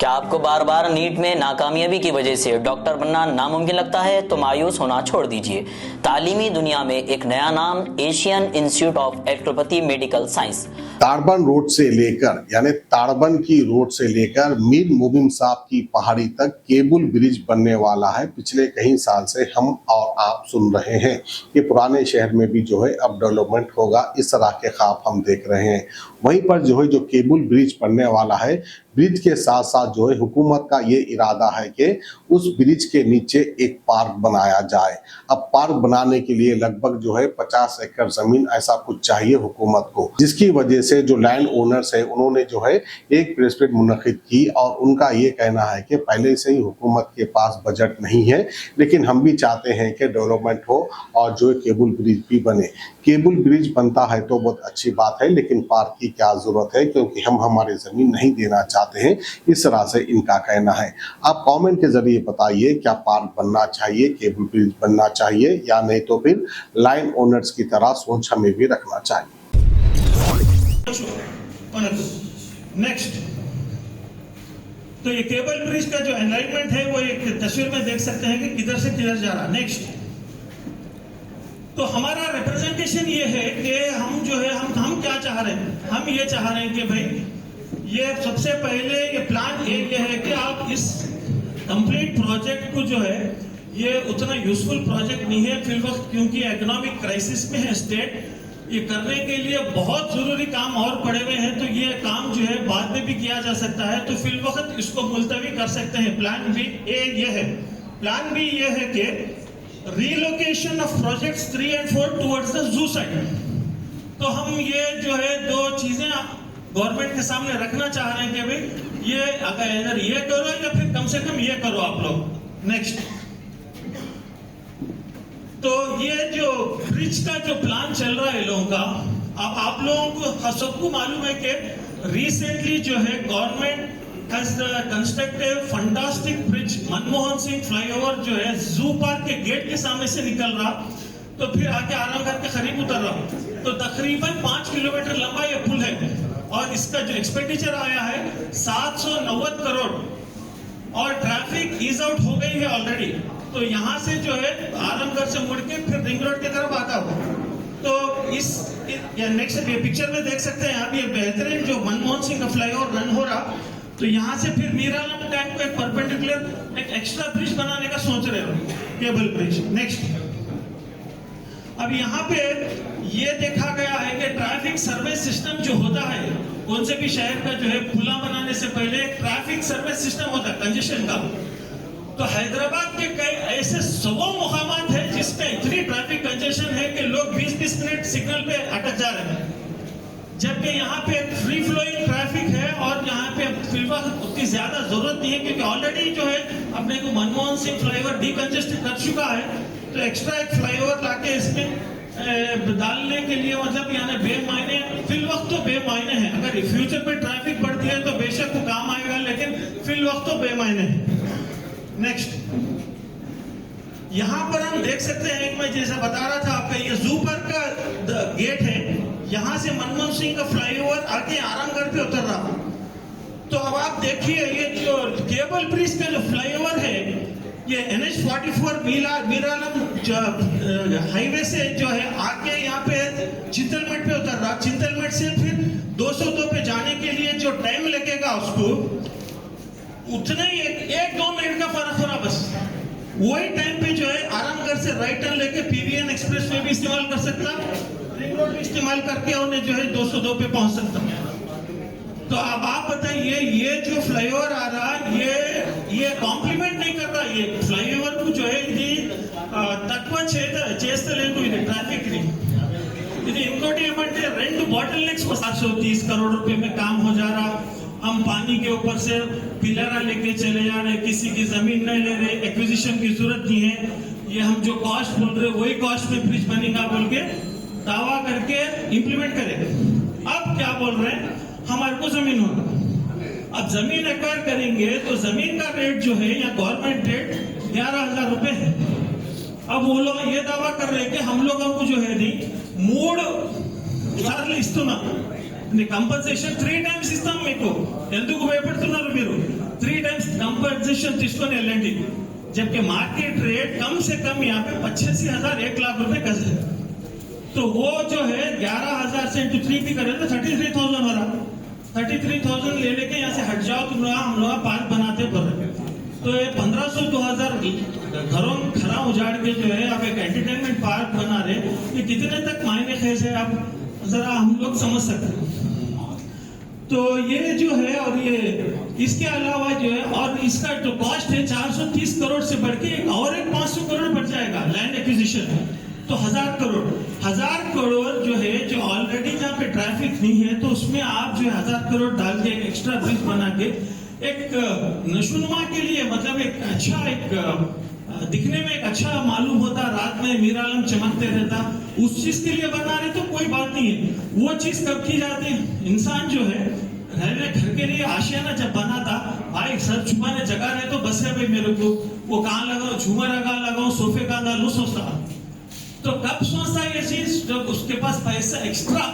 क्या आपको बार बार नीट में नाकामयाबी की वजह से डॉक्टर बनना नामुमकिन लगता है तो मायूस होना छोड़ दीजिए। तालीमी दुनिया में एक नया नाम Asian institute of allopathy medical science. ताड़बन road से लेकर यानी ताड़बन की रोड से लेकर मीर मोबिन साहब की पहाड़ी तक केबल ब्रिज बनने वाला है। पिछले कई साल से हम और आप सुन रहे हैं कि पुराने शहर में भी जो है अब डेवलपमेंट होगा, इस तरह के ख्वाब हम देख रहे हैं। वहीं पर जो है जो केबल ब्रिज बनने वाला है, ब्रिज के साथ साथ जो है हुकूमत का ये इरादा है कि उस ब्रिज के नीचे एक पार्क बनाया जाए। अब पार्क बनाने के लिए लगभग जो है 50 एकड़ जमीन ऐसा कुछ चाहिए हुकूमत को, जिसकी वजह से जो लैंड ओनर्स है उन्होंने जो है एक प्रेस मीट मुनक्किद की और उनका ये कहना है कि पहले से ही हुकूमत के पास बजट नहीं है, लेकिन हम भी चाहते हैं कि डेवलपमेंट हो और जो है केबल ब्रिज भी बने। केबल ब्रिज बनता है तो बहुत अच्छी बात है, लेकिन पार्क की क्या जरूरत है, क्योंकि हम हमारी जमीन नहीं देना चाहते हैं, इस तरह से इनका कहना है। आप कमेंट के जरिए बताइए क्या पार्क बनना चाहिए, केबल ब्रिज बनना चाहिए या नहीं, तो फिर लाइन ओनर्स की तरह सोच हमें भी रखना चाहिए। नेक्स्ट, तो ये केबल ब्रिज का जो अलाइनमेंट है वो एक तस्वीर में देख सकते हैं कि किधर से किधर जा रहा। नेक्स्ट, तो हमारा रिप्रेजेंटेशन ये है कि हम जो है हम क्या चाह रहे हैं, हम ये चाह रहे हैं कि भाई ये सबसे पहले ये प्लान ये है कि आप इस कंप्लीट प्रोजेक्ट को जो है ये उतना यूजफुल प्रोजेक्ट नहीं है फिल वक्त, क्योंकि इकोनॉमिक क्राइसिस में है स्टेट। ये करने के लिए बहुत जरूरी काम और पड़े हुए हैं, तो ये काम जो है बाद में भी किया जा सकता है, तो फिल वक्त इसको मुलतवी कर सकते हैं। प्लान बी ये है। प्लान बी ये है कि रिलोकेशन ऑफ प्रोजेक्ट्स 3 और 4 टुवर्ड्स द जू साइड। तो हम ये जो है दो चीजें गवर्नमेंट के सामने रखना चाह रहे हैं कि भाई ये अगर ये करो या फिर कम से कम ये करो आप लोग। नेक्स्ट, तो ये जो ब्रिज का जो प्लान चल रहा है लोगों का, अब आप लोगों को सबको मालूम है कि रिसेंटली जो है government has constructed fantastic bridge, Manmohan Singh flyover जो है जू पार्क के गेट के सामने से निकल रहा तो फिर आके आरामगढ़ के करीब उतर रहा, तो तकरीबन 5 किलोमीटर लंबा ये पुल है और इसका जो एक्सपेंडिचर आया है 790 करोड़ और ट्रैफिक ईज आउट हो गई है ऑलरेडी। तो यहाँ से जो है आरामगढ़ से मुड़ के फिर रिंग रोड की तरफ आता हो, तो इस नेक्स्ट पिक्चर में देख सकते हैं आप ये बेहतरीन जो मनमोहन सिंह का फ्लाईओवर रन हो रहा, तो यहाँ से फिर मीरालम टैंक को एक परपेंडिकुलर एक एक्स्ट्रा ब्रिज बनाने का सोच रहे हो, केबल ब्रिज। नेक्स्ट, अब यहाँ पे ये देखा गया है कि ट्रैफिक सर्विस सिस्टम जो होता है कौन से भी शहर का जो है पुला बनाने से पहले ट्रैफिक सर्विस सिस्टम होता है कंजेशन का। तो हैदराबाद के कई ऐसे 100 मुकामात है जिसमें इतनी ट्रैफिक कंजेशन है कि लोग 20-20 मिनट सिग्नल पे अटक जा रहे हैं, जबकि यहाँ पे फ्री फ्लोइंग ट्रैफिक है और यहाँ पे फिलहाल उतनी ज्यादा जरूरत नहीं है, क्योंकि ऑलरेडी जो है अपने को मनमोहन सिंह फ्लाईओवर डीकंजेस्टेड कर चुका है, तो एक्स्ट्रा एक फ्लाईओवर लाके इसमें डालने के लिए मतलब यानी बेमायने फिल वक्त तो बेमायने है। अगर फ्यूचर में ट्रैफिक बढ़ती है तो बेशक वो काम आएगा, लेकिन फिल वक्त तो बेमायने है। नेक्स्ट, यहाँ पर हम देख सकते हैं कि मैं जैसा बता रहा था आपका ये जू पार्क का गेट है, यहाँ से मनमोहन सिंह का फ्लाईओवर आके आरामगढ़ पे उतर रहा। तो अब आप देखिए ये जो केबल ब्रिज का जो फ्लाईओवर है ये NH-44 मीरालम हाईवे से जो है आके यहाँ पे चिंतलमठ पे उतर रहा। चिंतलमठ से फिर 202 पे जाने के लिए जो टाइम लगेगा उसको उतना ही 1-2 मिनट का फर्क हो रहा, बस वही टाइम पे जो है आरामगढ़ से राइट टर्न लेके PVN एक्सप्रेस में भी इस्तेमाल कर सकता, रिंग रोड भी इस्तेमाल करके उन्हें जो है 202 पे पहुंच सकता। तो अब आप बताइए ये जो फ्लाईओवर आ रहा ये कॉम्प्लीमेंट नहीं कर रहा, ये फ्लाईओवर को जो है ఇది తక్కువ చేస్తలేదు ఇది ट्रैफिक ని। ఇది ఇంకోటి ఏమంటే 2 बॉटलनेक्स को 730 करोड़ रुपए में काम हो जा रहा। हम पानी के ऊपर से पिलर लेके चले जा रहे, किसी की जमीन नहीं ले रहे, एक्विजिशन की जरूरत नहीं है, ये हम जो कॉस्ट बोल रहे वही कॉस्ट में ब्रिज बनेगा बोल के दावा करके इंप्लीमेंट करेंगे। अब क्या बोल रहे हैं, हमारे को जमीन होगा। अब जमीन एक्वायर करेंगे तो जमीन का रेट जो है या गवर्नमेंट रेट 11,000 रुपए है। अब वो लोग ये दावा कर रहे हैं कि हम लोगों को जो है नहीं मूड ఇస్తున్నా కంపల్సేషన్ 3 టైమ్స్ ఇస్తాం మీకు, ఎందుకు భయపడుతున్నారు మీరు? 3 कंपनसेशन తీసుకొని వెళ్ళండి जबकि मार्केट रेट कम से कम यहाँ पे 85,000 1 लाख रुपए गज है तो वो जो है 11,000 से इंटू 3 भी करे तो 33,000 हो रहा 33,000 ले लेके यहाँ से हट जाओ तुम लोग हम लोग पार्क बनाते पर तो ये 1,500-2,000 घरों खरा उजाड़ के जो है आप एक एंटरटेनमेंट पार्क बना रहे ये कितने तक मायने खेज है आप जरा हम लोग समझ सकते हैं तो ये जो है और ये इसके अलावा जो है और इसका जो कॉस्ट है 430 करोड़ से बढ़ के और एक 500 करोड़ बढ़ जाएगा लैंड एक्विजिशन तो 1,000 करोड़ जो है जो ऑलरेडी जहाँ पे ट्रैफिक नहीं है तो उसमें आप जो 1,000 करोड़ डाल के एक एक्स्ट्रा ब्रिज बना के एक नशुनुमा के लिए मतलब एक अच्छा एक दिखने में एक अच्छा मालूम होता रात में मीर आलम चमकते रहता उस चीज के लिए बना रहे तो कोई बात नहीं है वो चीज कब की जाती है इंसान जो है रहने घर के लिए आशियाना जब बना था भाई सर छुपाने जगह रहे तो बस है भाई मेरे को वो कहाँ लगाओ झूमर लगाओ सोफे का डालू सोचता तो कब सोचता ये चीज जब उसके पास पैसा एक्स्ट्रा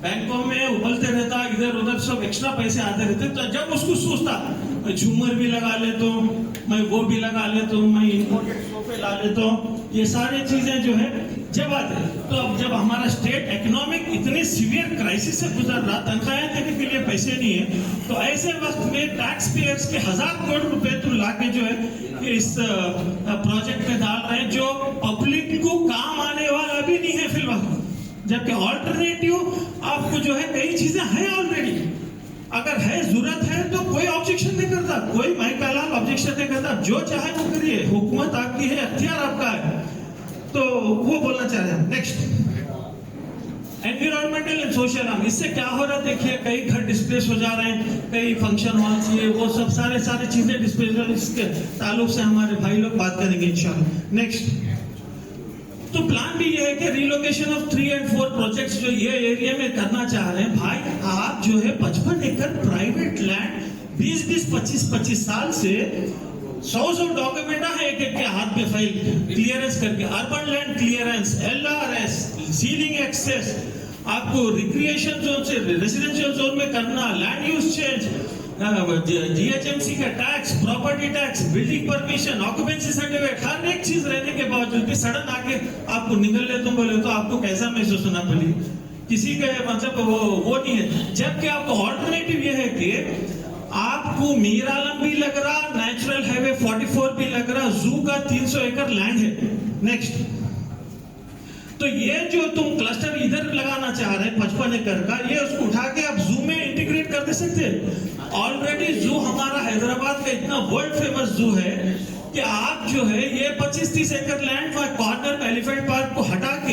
बैंकों में उबलते रहता इधर उधर सब एक्स्ट्रा पैसे आते रहते तो जब उसको सोचता मैं झूमर भी लगा लेता हूँ मैं वो भी लगा लेता हूँ मैं इम्पोर्टेड सोफे ला लेता हूँ ये सारी चीजें जो है जब आते तो अब जब हमारा स्टेट इकोनॉमिक इतनी सीवियर क्राइसिस से गुजर रहा तनख्वाहें देने के लिए पैसे नहीं है तो ऐसे वक्त में टैक्स पेयर्स के 1,000 करोड़ रुपए तो लाके जो है इस प्रोजेक्ट में डाल रहे हैं जो पब्लिक को काम आने वाला भी नहीं है फिलहाल जबकि ऑल्टरनेटिव आपको जो है कई चीजें हैं ऑलरेडी अगर है जरूरत है तो कोई ऑब्जेक्शन नहीं करता कोई महकलाल ऑब्जेक्शन नहीं करता जो चाहे वो करिए हुकूमत आपकी है अख्तियार आपका है तो वो बोलना चाह रहे हैं next environmental and social harm इससे क्या हो रहा है देखिए कई घर डिस्प्लेस हो जा रहे हैं कई फंक्शन हॉल्स ये वो सब सारे चीजें डिस्प्लेस इसके ताल्लुक से हमारे भाई लोग बात करेंगे इंशाल्लाह नेक्स्ट तो प्लान भी ये है कि रिलोकेशन ऑफ 3 और 4 प्रोजेक्ट्स जो ये एरिया में करना चाह रहे हैं भाई आप जो है 55 एकड़ प्राइवेट लैंड 20-25 साल से 100 डॉक्यूमेंट है एक के हाथ में फाइल क्लियरेंस करके urban land clearance LRS ceiling excess आपको रिक्रिएशन जोन से रेसिडेंशियल जोन में करना लैंड यूज चेंज DHMC का tax property tax building permission occupancy certificate हर एक चीज रहने के बावजूद भी सडन आके आपको निकल ले तुम बोले तो आपको कैसा महसूस होना पड़ी किसी का मतलब वो नहीं है जबकि आपको ऑल्टरनेटिव ये है कि आपको मीर आलम भी लग रहा नेचुरल हाईवे 44 भी लग रहा जू का 300 एकड़ लैंड है नेक्स्ट तो ये जो तुम क्लस्टर इधर लगाना चाह रहे हैं 55 एकड़ का ये उसको उठा के आप जू में इंटीग्रेट कर दे सकते हैं ऑलरेडी जू हमारा हैदराबाद का इतना वर्ल्ड फेमस जू है कि आप जो है ये 25-30 एकड़ लैंड कॉर्नर में एलिफेंट पार्क को हटा के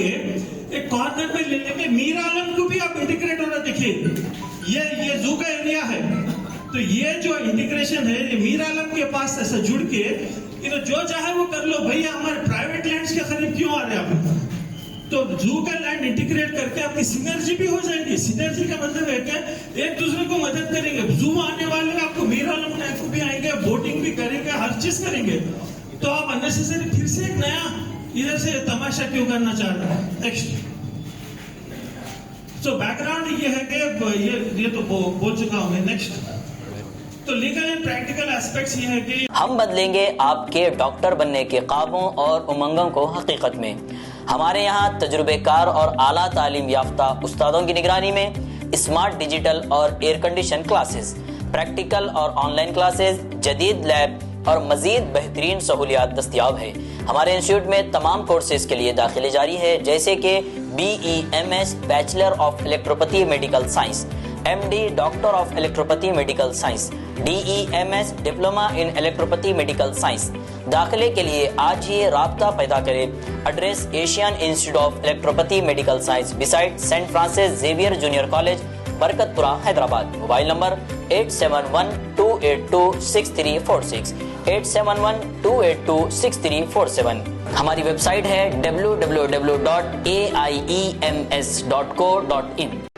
एक कॉर्नर में ले लेंगे मीर आलम को भी आप इंटीग्रेट हो रहा देखिए ये जू का एरिया है तो ये जो इंटीग्रेशन है ये मीर आलम के पास ऐसा जुड़ के जो चाहे वो कर लो भैया हमारे प्राइवेट लैंड्स के करीब क्यों आ रहे हैं आप तो जू का लैंड इंटीग्रेट करके आपकी सिनर्जी भी हो जाएगी सिनर्जी का मतलब है कि एक दूसरे को मदद करेंगे जू आने वाले आपको मीर आलम को भी आएंगे बोटिंग भी करेंगे हर चीज करेंगे तो आप अननेसेसरी फिर से एक नया इधर से तमाशा क्यों करना चाह रहे हैं नेक्स्ट सो बैकग्राउंड ये है कि ये तो बोल चुका हूं मैं नेक्स्ट तो लीगल एंड प्रैक्टिकल एस्पेक्ट्स ये है कि हम बदलेंगे आपके डॉक्टर बनने के ख्वाबों और उमंगों को हकीकत में हमारे यहाँ तजुर्बेकार और आला तालीम याफ्ता उस्तादों की निगरानी में स्मार्ट डिजिटल और एयर कंडीशन क्लासेस प्रैक्टिकल और ऑनलाइन क्लासेस जदीद लैब और मजीद बेहतरीन सहूलियात दस्तियाब है हमारे इंस्टीट्यूट में तमाम कोर्सेज के लिए दाखिले जारी है जैसे कि BEMS bachelor of electropathy medical science MD doctor of electropathy medical science DEMS diploma in electropathy medical science दाखिले के लिए आज ही राब्ता पैदा करें address Asian institute of electropathy medical science beside saint Francis Xavier junior college Barkatpura Hyderabad mobile number 8712826346 8712826347 हमारी website है www.aiems.co.in